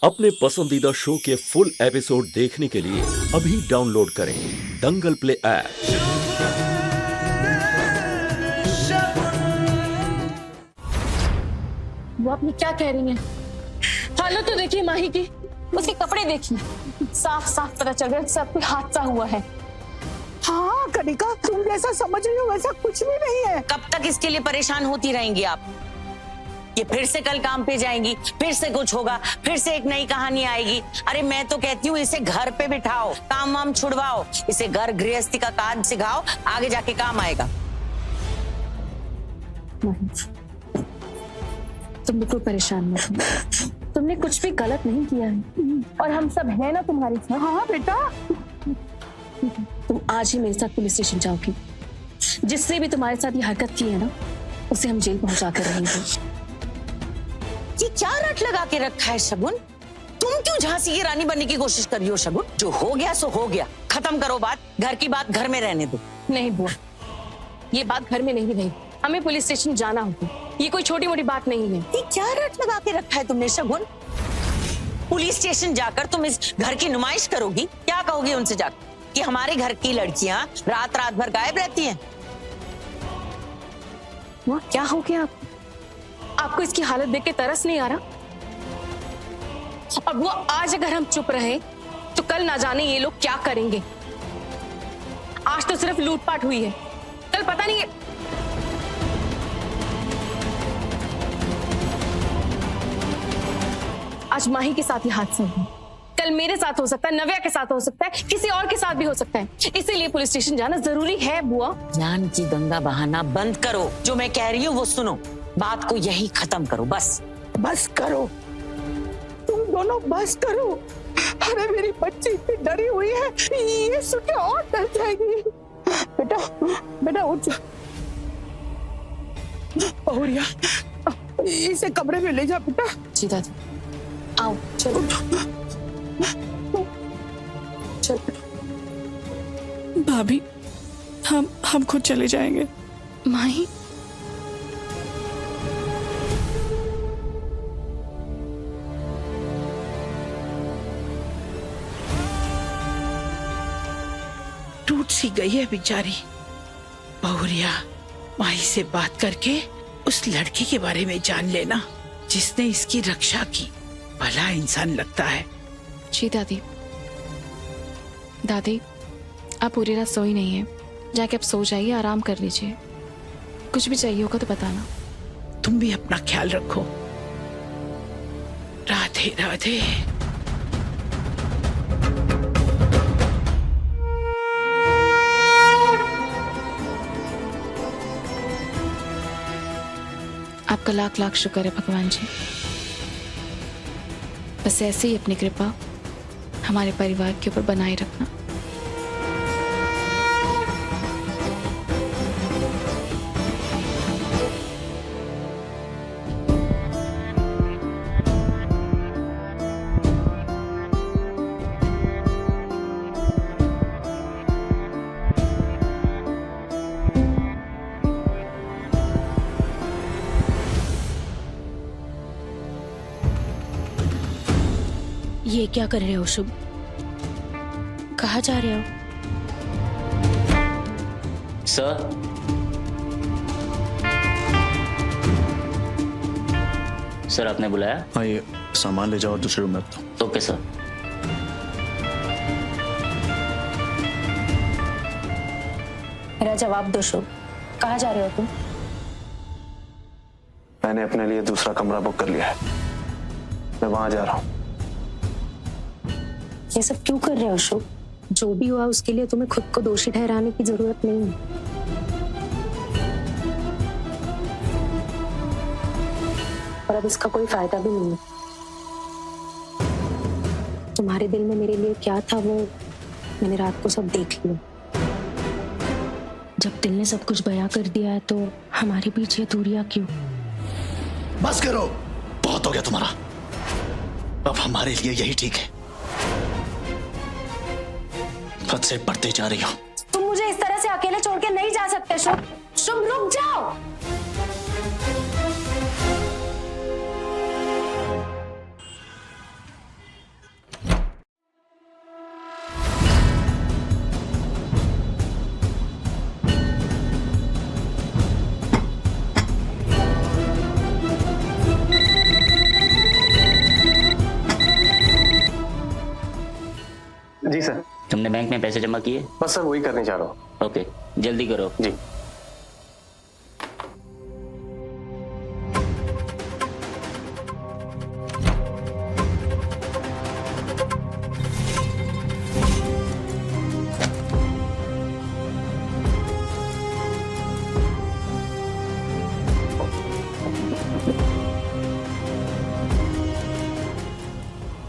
अपने पसंदीदा शो के फुल एपिसोड देखने के लिए अभी डाउनलोड करें दंगल प्ले ऐप। वो अपनी क्या कह रही हैं? हालत तो देखिए माही की, उसके कपड़े देखिए, साफ साफ पता चल रहा है सब कोई हादसा हुआ है। हाँ कनिका, तुम जैसा समझ रही हो वैसा कुछ भी नहीं है। कब तक इसके लिए परेशान होती रहेंगी आप? ये फिर से कल काम पे जाएंगी, फिर से कुछ होगा, फिर से एक नई कहानी आएगी। अरे मैं तो कहती हूँ इसे घर पे बिठाओ, काम वाम छुड़वाओ, इसे घर गृहस्थी का काज सिखाओ, आगे जाके काम आएगा। तुम बिल्कुल परेशान मत हो, तुमने कुछ भी गलत नहीं किया है और हम सब हैं ना तुम्हारे साथ। हाँ बेटा, तुम आज ही मेरे साथ पुलिस स्टेशन जाओगी। जिसने भी तुम्हारे साथ ये हरकत की है ना, उसे हम जेल पहुंचा कर रहेंगे। ये क्या रट लगा के रखा है शगुन? तुम क्यों झांसी की रानी बनने की कोशिश कर रही हो शगुन? जो हो गया सो हो गया, खत्म करो बात, घर की बात घर में रहने दो। नहीं बुआ, ये बात घर में नहीं रही, हमें पुलिस स्टेशन जाना होगा। ये कोई छोटी मोटी बात नहीं है। ये क्या रट लगा के रखा है तुमने शगुन? पुलिस स्टेशन जाकर तुम इस घर की नुमाइश करोगी? क्या कहोगी उनसे जाकर कि हमारे घर की लड़कियां रात रात भर गायब रहती हैं? बुआ क्या हो गया आपको इसकी हालत देख के तरस नहीं आ रहा? और वो आज अगर हम चुप रहे तो कल ना जाने ये लोग क्या करेंगे। आज तो सिर्फ लूटपाट हुई है, कल पता नहीं। आज माही के साथ ही हादसा हुआ, कल मेरे साथ हो सकता है, नव्या के साथ हो सकता है, किसी और के साथ भी हो सकता है। इसीलिए पुलिस स्टेशन जाना जरूरी है बुआ। ज्ञान की गंगा बहाना बंद करो, जो मैं कह रही हूँ वो सुनो, बात को यही खत्म करो बस। बस करो, तुम दोनों बस करो। अरे मेरी बच्ची इतनी डरी हुई है, ये सुन के और डर जाएगी। बेटा बेटा उठ जा, बहुरिया इसे कमरे में ले जा बेटा। जी दादी, आओ चलो। चल भाभी, हम खुद चले जाएंगे। माही, टूट सी गई है बेचारी। बहुरिया, माही से बात करके उस लड़की के बारे में जान लेना जिसने इसकी रक्षा की। भला इंसान लगता है। जी दादी। दादी, आप पूरी रात सोई नहीं है, जाके आप सो जाइए, आराम कर लीजिए। कुछ भी चाहिए होगा तो बताना। तुम भी अपना ख्याल रखो। राधे राधे। आपका लाख लाख शुक्र है भगवान जी। बस ऐसे ही अपनी कृपा हमारे परिवार के ऊपर बनाए रखना। ये क्या कर रहे हो शुभ? कहाँ जा रहे हो? सर, सर आपने बुलाया? हाँ, ये सामान ले जाओ और दूसरे रूम में रख दो। Okay sir. मेरा जवाब दो शुभ, कहाँ जा रहे हो तुम? मैंने अपने लिए दूसरा कमरा बुक कर लिया है, मैं वहां जा रहा हूँ। ये सब क्यों कर रहे हो शुभ? जो भी हुआ उसके लिए तुम्हें खुद को दोषी ठहराने की जरूरत नहीं है। और अब इसका कोई फायदा भी नहीं है। तुम्हारे दिल में मेरे लिए क्या था वो मैंने रात को सब देख लिया। जब दिल ने सब कुछ बयां कर दिया है तो हमारे बीच ये दूरियां क्यों? बस करो, बहुत हो गया तुम्हारा। अब हमारे लिए यही ठीक है। हद से बढ़ते जा रही हो। तुम मुझे इस तरह से अकेले छोड़ के नहीं जा सकते शुभ। शुभ रुक जाओ। जी सर। तुमने बैंक में पैसे जमा किए? बस सर वही करने जा रहा हूँ। ओके, जल्दी करो। जी।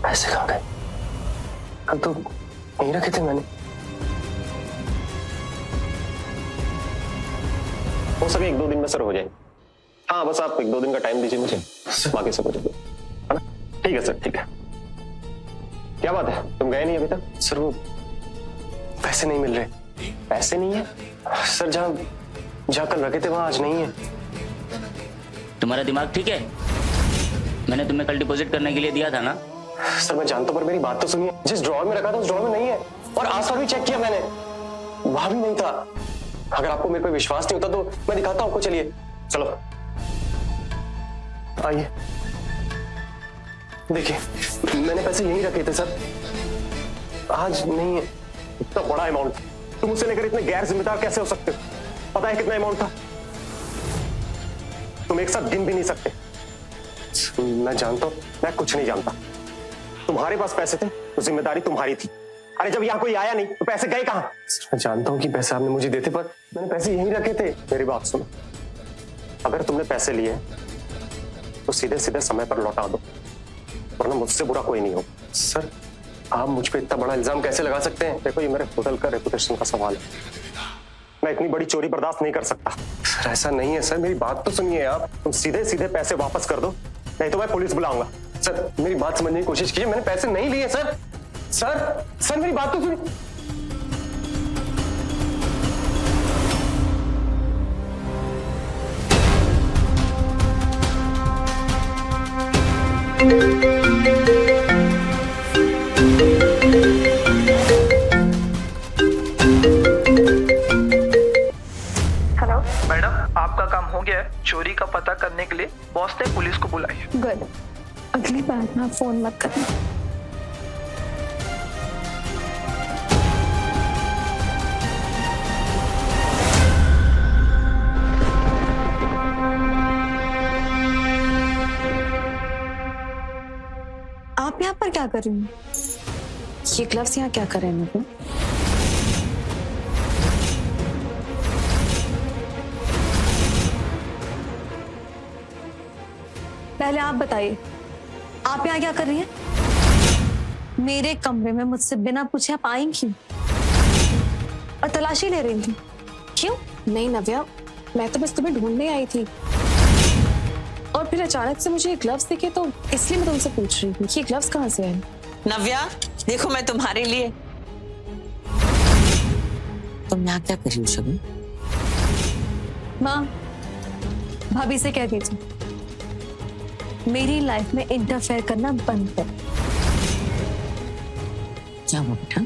पैसे कहाँ गए? कल तो यहीं रखे थे मैंने। हो सके 1-2 दिन में सर हो जाए। हाँ बस आप 1-2 दिन का टाइम दीजिए मुझे, बाकी सब हो जाएगा, है ना? ठीक है सर, ठीक है। क्या बात है, तुम गए नहीं अभी तक? सर वो पैसे नहीं मिल रहे। पैसे नहीं है सर, जहाँ कल रखे थे वहां आज नहीं है। तुम्हारा दिमाग ठीक है? मैंने तुम्हें कल डिपॉजिट करने के लिए दिया था ना? सर मैं जानता हूं, पर मेरी बात तो सुनिए। जिस ड्रॉअर में रखा था उस ड्रॉअर में नहीं है, और आस-पास भी चेक किया मैंने, वहां भी नहीं था। अगर आपको मेरे पे विश्वास नहीं होता तो मैं दिखाता हूं आपको, चलिए चलो आइए। देखिए मैंने पैसे यहीं रखे थे सर, आज नहीं है। इतना बड़ा अमाउंट तुम उसे लेकर इतने गैर जिम्मेदार कैसे हो सकते हो? पता है कितना अमाउंट था? तुम एक साथ गिन भी नहीं सकते। मैं जानता हूं, मैं कुछ नहीं जानता। तुम्हारे पास पैसे थे तो जिम्मेदारी तुम्हारी थी। अरे जब यहाँ कोई आया नहीं तो पैसे गए कहाँ? मैं जानता हूँ कि पैसे आपने मुझे देते, पर मैंने पैसे यहीं रखे थे। मेरी बात सुनो, अगर तुमने पैसे लिए तो सीधे सीधे समय पर लौटा दो, वरना मुझसे बुरा कोई नहीं हो। सर आप मुझ पे इतना बड़ा इल्जाम कैसे लगा सकते हैं? देखो ये मेरे होटल का रेपुटेशन का सवाल है। मैं इतनी बड़ी चोरी बर्दाश्त नहीं कर सकता। सर ऐसा नहीं है सर, मेरी बात तो सुनिए आप। तुम सीधे सीधे पैसे वापस कर दो, नहीं तो मैं पुलिस बुलाऊंगा। सर मेरी बात समझने की कोशिश कीजिए, मैंने पैसे नहीं लिए सर। सर मेरी बात तो सुनिए। हेलो मैडम, आपका काम हो गया है। चोरी का पता करने के लिए बॉस ने पुलिस को बुलाई है। गुड, अगली बार ना फोन मत करना। आप यहाँ पर क्या कर रही हैं? ये ग्लव्स यहाँ क्या कर रहे हैं मेरे को? पहले आप बताइए, आप यहाँ क्या कर रही हैं? मेरे कमरे में मुझसे बिना पूछे आप आई क्यों? और तलाशी ले रही थी क्यों? नहीं नव्या, मैं तो बस तुम्हें ढूंढने आई थी, और फिर अचानक से मुझे ये ग्लव्स दिखे तो इसलिए मैं तुमसे पूछ रही थी कि ये ग्लव्स कहाँ से आए। नव्या देखो, मैं तुम्हारे लिए। तुम यहाँ क्या कर रही हो शबी? माँ, भाभी से कह दीजिए मेरी लाइफ में इंटरफेयर करना बंद कर। क्या हुआ बेटा?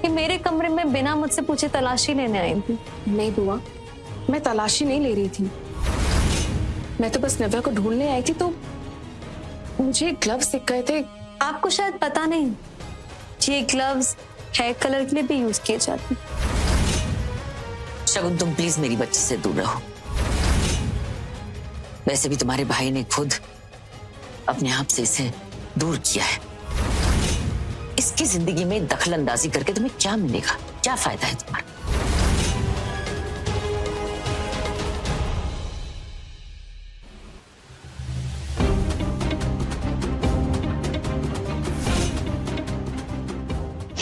कि मेरे कमरे में बिना मुझसे पूछे तलाशी लेने आई थी। नहीं बुआ, मैं तलाशी नहीं ले रही थी। मैं तो बस नव्या को ढूंढने आई थी तो मुझे ग्लव्स दिख गए थे। आपको शायद पता नहीं, ये ग्लव्स हेयर कलर के लिए भी यूज किए जाते हैं। शगुन तुम प्लीज मेरी बच्ची से दूर रहो। वैसे भी तुम्हारे भाई ने खुद अपने आप से इसे दूर किया है। इसकी जिंदगी में दखल अंदाजी करके तुम्हें क्या मिलेगा? क्या फायदा है तुम्हारा?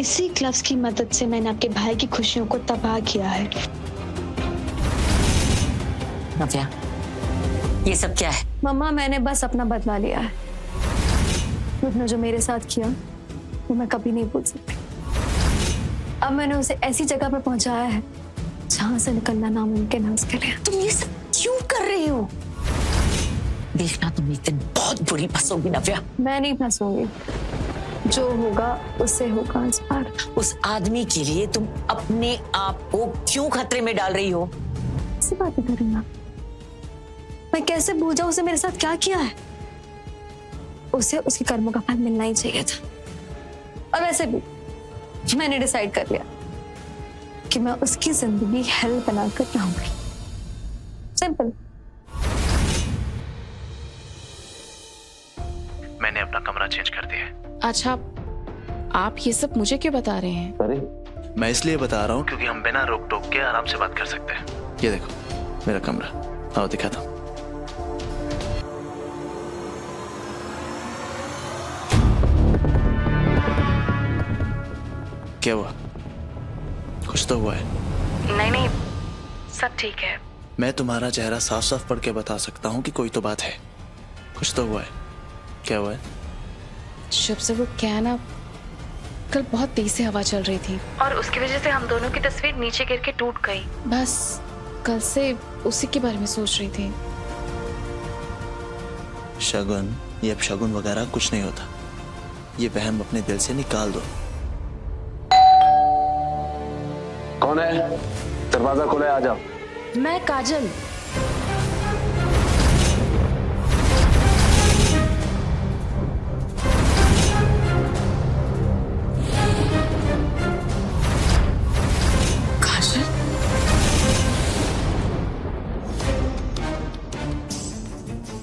इसी ग्लव्स की मदद से मैंने आपके भाई की खुशियों को तबाह किया है। नव्या, ये सब क्या है? मम्मा, मैंने बस अपना बदला लिया है। उसने जो मेरे साथ किया वो मैं कभी नहीं भूल सकती। अब मैंने उसे ऐसी जगह पर पहुंचाया है जहां से निकलना नामुमकिन है उसके लिए। तुम ये सब क्यों कर रही हो? देखना तुम एक दिन बहुत बुरी फंसोगी नव्या। मैं नहीं फंसूंगी, जो होगा उससे होगा। इस बार उस आदमी के लिए तुम अपने आप को क्यों खतरे में डाल रही हो? ऐसी बातें कर रही हैं। मैं कैसे भूल जाऊं उसे मेरे साथ क्या किया है? उसे उसके कर्मों का फल मिलना ही चाहिए था। और वैसे भी मैंने डिसाइड कर लिया कि मैं उसकी जिंदगी हेल बनाकर रहूंगी। सिंपल। मैंने अपना कमरा चेंज कर दिया है। अच्छा, आप ये सब मुझे क्यों बता रहे हैं? अरे मैं इसलिए बता रहा हूँ क्योंकि हम बिना रोक टोक के आराम से बात कर सकते हैं। ये देखो मेरा कमरा, आओ दिखाता हूँ। क्या हुआ? कुछ तो हुआ है? नहीं, सब ठीक है। मैं तुम्हारा चेहरा साफ साफ पढ़ के बता सकता हूँ कि कोई तो बात है। कुछ तो हुआ है। क्या हुआ है? शुभ से वो क्या है ना, कल बहुत तेज से हवा चल रही थी और उसकी वजह से हम दोनों की तस्वीर नीचे गिर के टूट गई। बस कल से उसी के बारे में सोच रही थी। शगुन, ये अब शगुन वगैरह कुछ नहीं होता। ये वहम अपने दिल से निकाल दो। कौन है? दरवाजा खोले, आ जाओ। मैं काजल।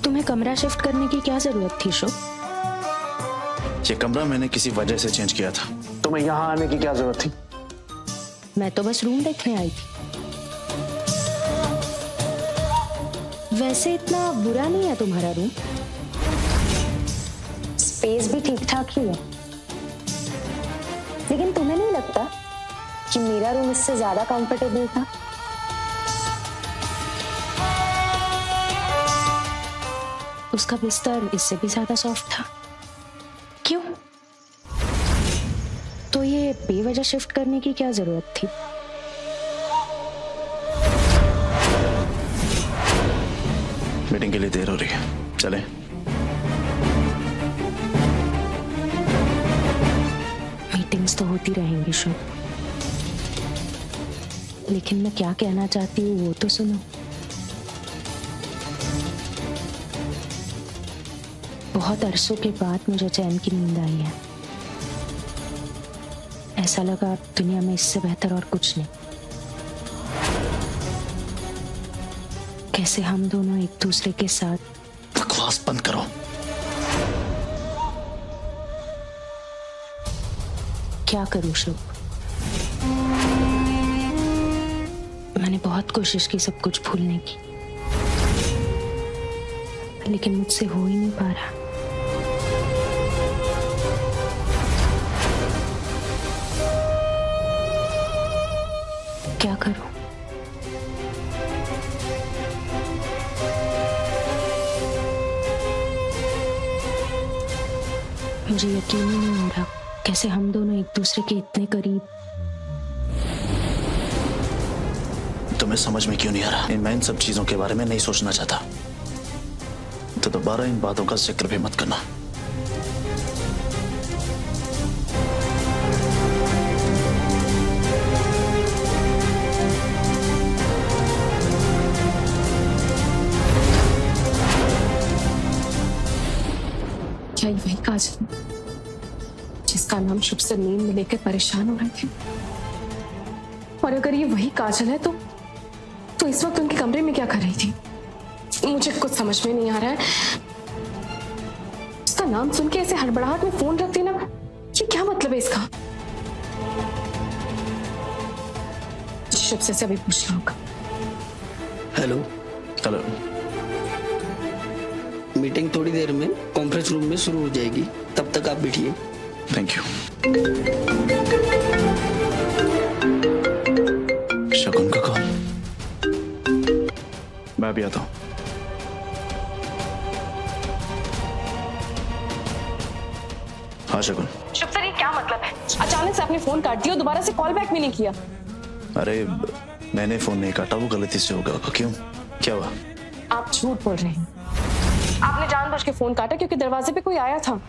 तुम्हें कमरा शिफ्ट करने की क्या जरूरत थी शुभ? ये कमरा मैंने किसी वजह से चेंज किया था। तुम्हें यहाँ आने की क्या जरूरत थी? मैं तो बस रूम देखने आई थी। वैसे इतना बुरा नहीं है तुम्हारा रूम, स्पेस भी ठीक ठाक ही है। लेकिन तुम्हें नहीं लगता कि मेरा रूम इससे ज्यादा कंफर्टेबल था? उसका बिस्तर इससे भी ज्यादा सॉफ्ट था। क्यों? तो ये बेवजह शिफ्ट करने की क्या जरूरत थी? मीटिंग के लिए देर हो रही है, चले। मीटिंग्स तो होती रहेंगी शुभ, लेकिन मैं क्या कहना चाहती हूँ वो तो सुनो। बहुत अरसों के बाद मुझे चैन की नींद आई है। ऐसा लगा दुनिया में इससे बेहतर और कुछ नहीं। कैसे हम दोनों एक दूसरे के साथ। बकवास बंद करो। क्या करूं शुभ? मैंने बहुत कोशिश की सब कुछ भूलने की, लेकिन मुझसे हो ही नहीं पा रहा। क्या करूं? मुझे यकीन ही नहीं हो रहा कैसे हम दोनों एक दूसरे के इतने करीब। तुम्हें समझ में क्यों नहीं आ रहा? मैं इन सब चीजों के बारे में नहीं सोचना चाहता, तो दोबारा इन बातों का जिक्र भी मत करना। क्या ये वही काजल जिसका नाम शुभ से नींद में लेकर परेशान हो रहे थे? और अगर ये वही काजल है तो इस वक्त उनके कमरे में क्या कर रही थी? मुझे कुछ समझ में नहीं आ रहा है। उसका नाम सुन के ऐसे हड़बड़ाहट में फोन रख देना, ये क्या मतलब है इसका? शुभ से अभी पूछना होगा। हेलो। हेलो। मीटिंग थोड़ी देर में कॉन्फ्रेंस रूम में शुरू हो जाएगी, तब तक आप बैठिए। Thank you. शगुन का कॉल। मैं अभी आता हूँ। हाँ शगुन। शुभ सर, ये क्या मतलब है? अचानक से आपने फोन काट दिया, दोबारा से कॉल बैक भी नहीं किया। अरे मैंने फोन नहीं काटा, वो गलती से होगा। क्यों, क्या हुआ? आप झूठ बोल रहे हैं। आपने जानबूझ के फोन काटा क्योंकि दरवाजे पे कोई आया था।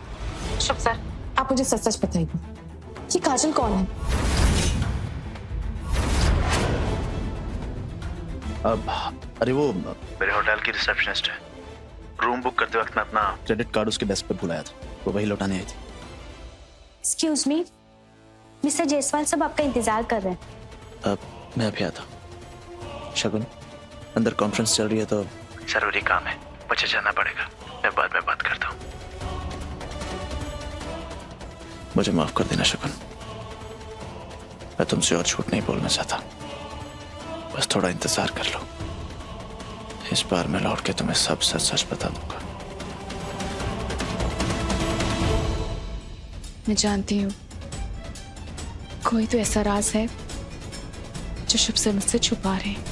शुभ सर, आप मुझे सच सच बताइए, ये काजल कौन है? अब अरे वो मेरे होटल की रिसेप्शनिस्ट है। रूम बुक करते वक्त मैं अपना क्रेडिट कार्ड उसके डेस्क पे भुलाया था, वो वही लौटाने आई थी। एक्सक्यूज मी, मिस्टर जायसवाल सब आपका इंतजार कर रहे हैं। अब मैं अभी आता हूँ। शगुन, अंदर कॉन्फ्रेंस चल रही है तो जरूरी काम है, मुझे जाना पड़ेगा। मैं बाद में बात करता हूँ। मुझे माफ कर देना शगुन, मैं तुमसे और झूठ नहीं बोलना चाहता। बस थोड़ा इंतजार कर लो, इस बार मैं लौट के तुम्हें सब सच सच बता दूंगा। मैं जानती हूँ कोई तो ऐसा राज है जो शुभ से मुझसे छुपा रहे हैं।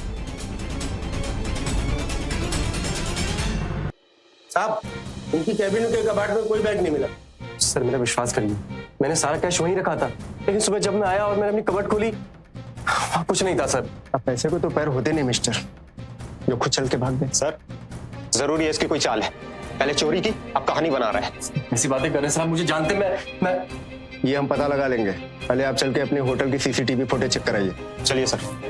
साहब, उनकी कैबिन के कबाड़ में कोई बैग नहीं मिला। सर मेरा विश्वास करिए, मैंने सारा कैश वहीं रखा था, लेकिन सुबह जब मैं आया और मैंने अपनी कबर्ड खोली, वहां कुछ नहीं था सर। अब पैसे को तो पैर होते नहीं मिस्टर, जो खुद चल के भाग गए। सर जरूरी है इसकी कोई चाल है, पहले चोरी की, अब कहानी बना रहा है। ऐसी बातें कर रहे साहब, मुझे जानते मैं ये हम पता लगा लेंगे, पहले आप चल के अपने होटल की सीसीटीवी फुटेज चेक कराइए। चलिए सर।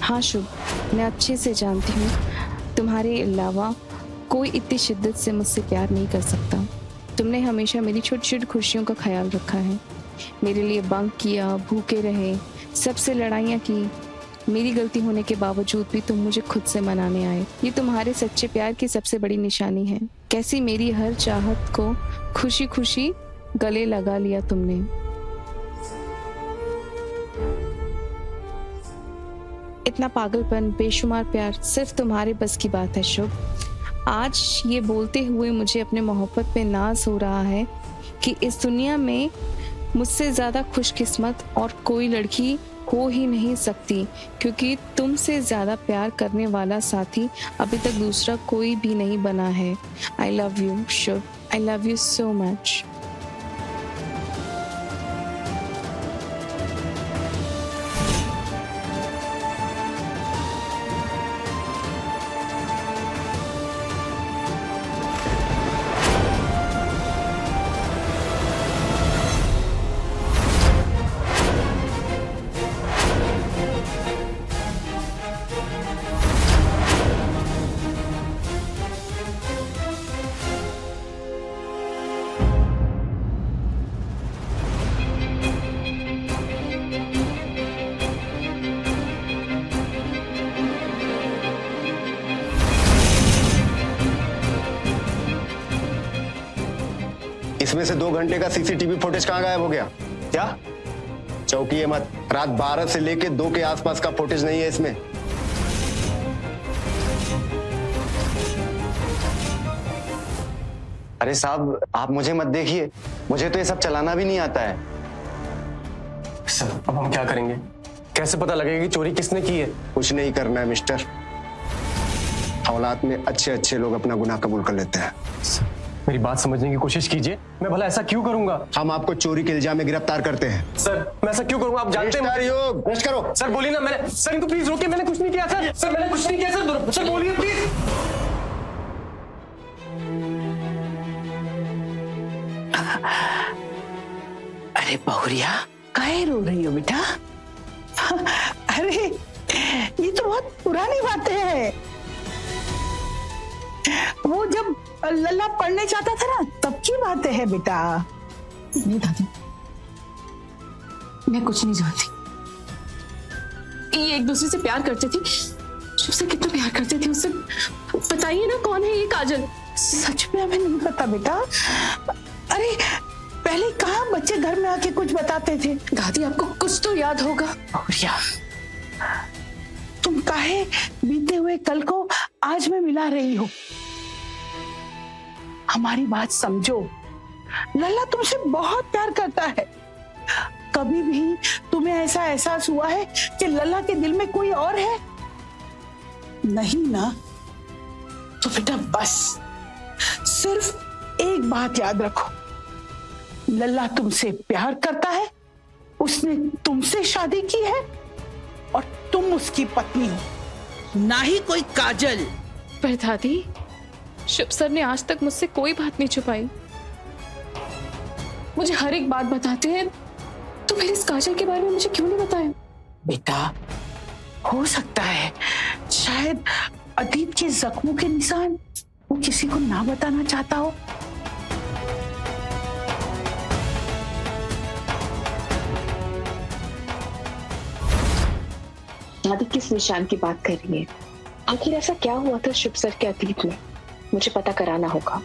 हाँ शुभ, मैं अच्छे से जानती हूँ तुम्हारे अलावा कोई इतनी शिद्दत से मुझसे प्यार नहीं कर सकता। तुमने हमेशा मेरी छोटी छोटी खुशियों का ख्याल रखा है, मेरे लिए बंक किया, भूखे रहे, सबसे लड़ाइयाँ की। मेरी गलती होने के बावजूद भी तुम मुझे खुद से मनाने आए। ये तुम्हारे सच्चे प्यार की सबसे बड़ी निशानी है। कैसी मेरी हर चाहत को खुशी खुशी गले लगा लिया तुमने। इतना पागलपन, बेशुमार प्यार सिर्फ तुम्हारे बस की बात है शुभ। आज ये बोलते हुए मुझे अपने मोहब्बत पे नाज हो रहा है कि इस दुनिया में मुझसे ज़्यादा खुशकिस्मत और कोई लड़की हो ही नहीं सकती, क्योंकि तुमसे ज़्यादा प्यार करने वाला साथी अभी तक दूसरा कोई भी नहीं बना है। I love you Shubh, I love you so much. इसमें से 2 घंटे का सीसीटीवी फुटेज कहाँ गायब हो गया? क्या चौकी मत, रात 12 से लेके 2 के आसपास का फुटेज नहीं है इसमें। अरे साहब, आप मुझे मत देखिए, मुझे तो ये सब चलाना भी नहीं आता है। सर अब हम क्या करेंगे? कैसे पता लगेगा कि चोरी किसने की है? कुछ नहीं करना है मिस्टर, औलाद में अच्छे अच्छे लोग अपना गुनाह कबूल कर लेते हैं। मेरी बात समझने की कोशिश कीजिए, मैं भला ऐसा क्यों करूंगा? हम आपको चोरी के इल्जाम में गिरफ्तार करते हैं। सर मैं ऐसा क्यों करूंगा? आप जानते हैं। रेस्ट करो। सर बोलिए ना। मैंने, सर इनको प्लीज रोकिए, मैंने कुछ नहीं किया सर। सर मैंने कुछ नहीं किया सर, सर बोलिए प्लीज। अरे बहुरिया, काहे रो रही हो बेटा? अरे ये तो बहुत पुरानी बातें हैं। वो जब लल्ला पढ़ने जाता था ना, तब की बातें हैं बेटा। नहीं दादी, मैं कुछ नहीं जानती। ये एक दूसरे से प्यार करते थे, शुभ से कितना प्यार करते थे उससे। बताइए ना कौन है ये काजल? सच में हमें नहीं पता बेटा। अरे पहले कहाँ बच्चे घर में आके कुछ बताते थे। दादी आपको कुछ तो याद होगा। बहुरिया, तुम काहे बीते हुए कल को आज में मिला रही हो? हमारी बात समझो। लल्ला तुमसे बहुत प्यार करता है। कभी भी तुम्हें ऐसा एहसास हुआ है कि लल्ला के दिल में कोई और है? नहीं ना? तो बेटा बस सिर्फ एक बात याद रखो, लल्ला तुमसे प्यार करता है, उसने तुमसे शादी की है और तुम उसकी पत्नी हो, ना ही कोई काजल। पर दादी, शुभ सर ने आज तक मुझसे कोई बात नहीं छुपाई, मुझे हर एक बात बताते हैं। तो फिर इस काजल के बारे में मुझे क्यों नहीं बताया? बेटा हो सकता है शायद अतीत के जख्मों के निशान वो किसी को ना बताना चाहता हो। दादी किस निशान की बात कर रही है? आखिर ऐसा क्या हुआ था शुभ सर के अतीत में? मुझे पता कराना होगा।